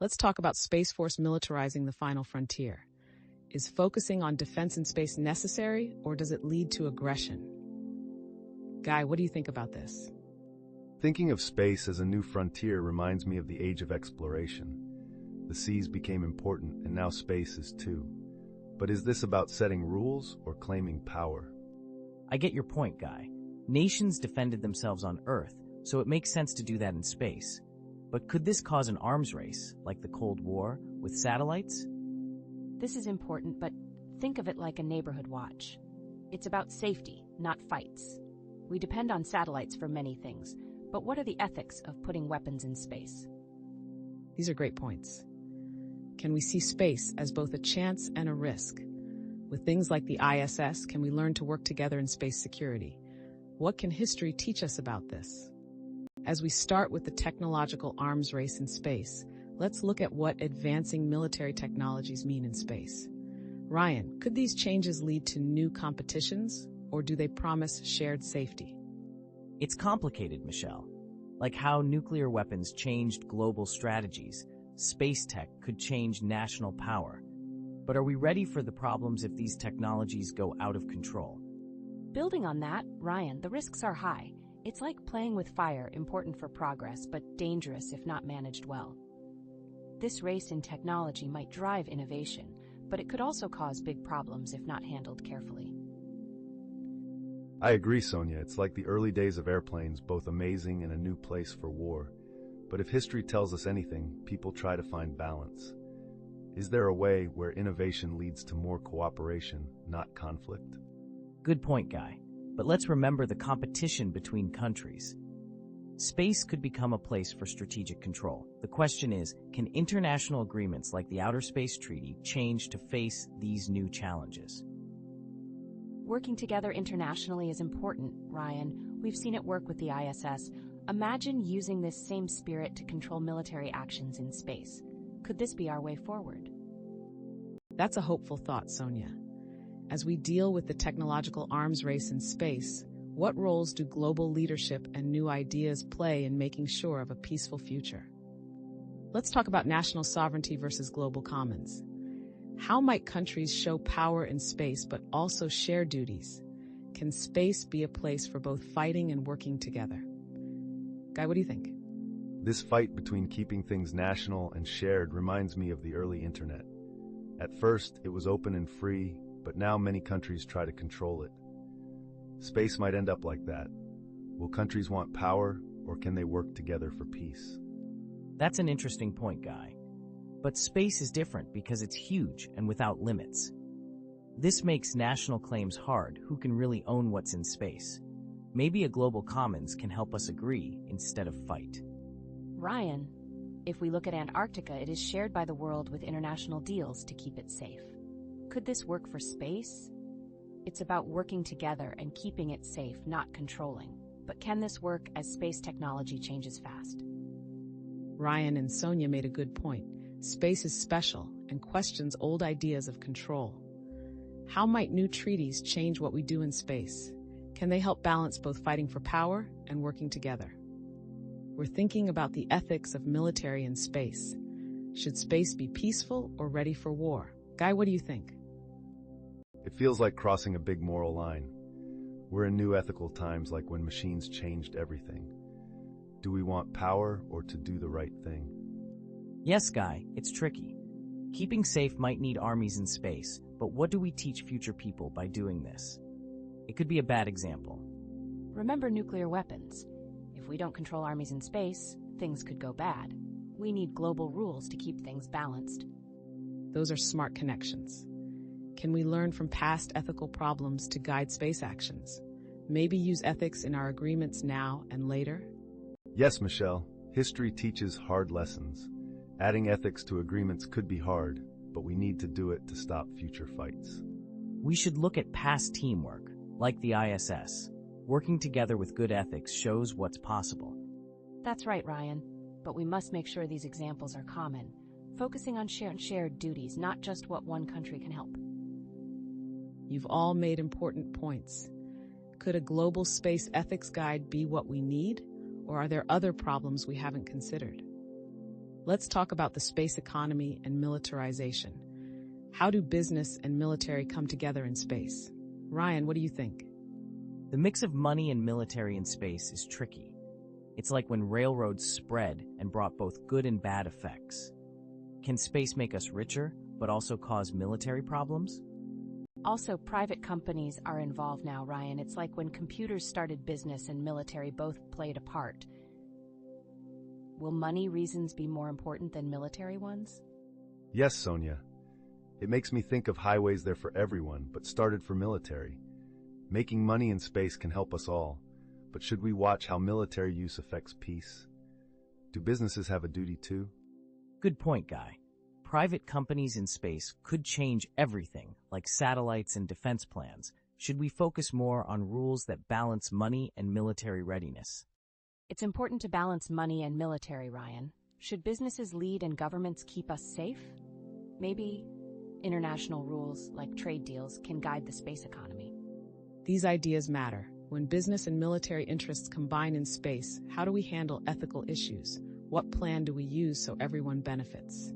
Let's talk about Space Force militarizing the final frontier. Is focusing on defense in space necessary, or does it lead to aggression? Guy, what do you think about this? Thinking of space as a new frontier reminds me of the age of exploration. The seas became important, and now space is too. But is this about setting rules or claiming power? I get your point, Guy. Nations defended themselves on Earth, so it makes sense to do that in space. But could this cause an arms race, like the Cold War, with satellites? This is important, but think of it like a neighborhood watch. It's about safety, not fights. We depend on satellites for many things, but what are the ethics of putting weapons in space? These are great points. Can we see space as both a chance and a risk? With things like the ISS, can we learn to work together in space security? What can history teach us about this? As we start with the technological arms race in space, let's look at what advancing military technologies mean in space. Ryan, could these changes lead to new competitions, or do they promise shared safety? It's complicated, Michelle. Like how nuclear weapons changed global strategies, space tech could change national power. But are we ready for the problems if these technologies go out of control? Building on that, Ryan, the risks are high. It's like playing with fire, important for progress, but dangerous if not managed well. This race in technology might drive innovation, but it could also cause big problems if not handled carefully. I agree, Sonia. It's like the early days of airplanes, both amazing and a new place for war. But if history tells us anything, people try to find balance. Is there a way where innovation leads to more cooperation, not conflict? Good point, Guy. But let's remember the competition between countries. Space could become a place for strategic control. The question is, can international agreements like the Outer Space Treaty change to face these new challenges? Working together internationally is important, Ryan. We've seen it work with the ISS. Imagine using this same spirit to control military actions in space. Could this be our way forward? That's a hopeful thought, Sonia. As we deal with the technological arms race in space, what roles do global leadership and new ideas play in making sure of a peaceful future? Let's talk about national sovereignty versus global commons. How might countries show power in space but also share duties? Can space be a place for both fighting and working together? Guy, what do you think? This fight between keeping things national and shared reminds me of the early internet. At first, it was open and free, but now many countries try to control it. Space might end up like that. Will countries want power, or can they work together for peace? That's an interesting point, Guy. But space is different because it's huge and without limits. This makes national claims hard. Who can really own what's in space? Maybe a global commons can help us agree instead of fight. Ryan, if we look at Antarctica, it is shared by the world with international deals to keep it safe. Could this work for space? It's about working together and keeping it safe, not controlling. But can this work as space technology changes fast? Ryan and Sonia made a good point. Space is special and questions old ideas of control. How might new treaties change what we do in space? Can they help balance both fighting for power and working together? We're thinking about the ethics of military in space. Should space be peaceful or ready for war? Guy, what do you think? It feels like crossing a big moral line. We're in new ethical times, like when machines changed everything. Do we want power or to do the right thing? Yes, Guy, it's tricky. Keeping safe might need armies in space, but what do we teach future people by doing this? It could be a bad example. Remember nuclear weapons. If we don't control armies in space, things could go bad. We need global rules to keep things balanced. Those are smart connections. Can we learn from past ethical problems to guide space actions? Maybe use ethics in our agreements now and later? Yes, Michelle. History teaches hard lessons. Adding ethics to agreements could be hard, but we need to do it to stop future fights. We should look at past teamwork, like the ISS. Working together with good ethics shows what's possible. That's right, Ryan. But we must make sure these examples are common, focusing on shared duties, not just what one country can help. You've all made important points. Could a global space ethics guide be what we need, or are there other problems we haven't considered? Let's talk about the space economy and militarization. How do business and military come together in space? Ryan, what do you think? The mix of money and military in space is tricky. It's like when railroads spread and brought both good and bad effects. Can space make us richer, but also cause military problems? Also, private companies are involved now, Ryan. It's like when computers started business and military both played a part. Will money reasons be more important than military ones? Yes, Sonia. It makes me think of highways there for everyone, but started for military. Making money in space can help us all, but should we watch how military use affects peace? Do businesses have a duty too? Good point, Guy. Private companies in space could change everything, like satellites and defense plans. Should we focus more on rules that balance money and military readiness? It's important to balance money and military, Ryan. Should businesses lead and governments keep us safe? Maybe international rules, like trade deals, can guide the space economy. These ideas matter. When business and military interests combine in space, how do we handle ethical issues? What plan do we use so everyone benefits?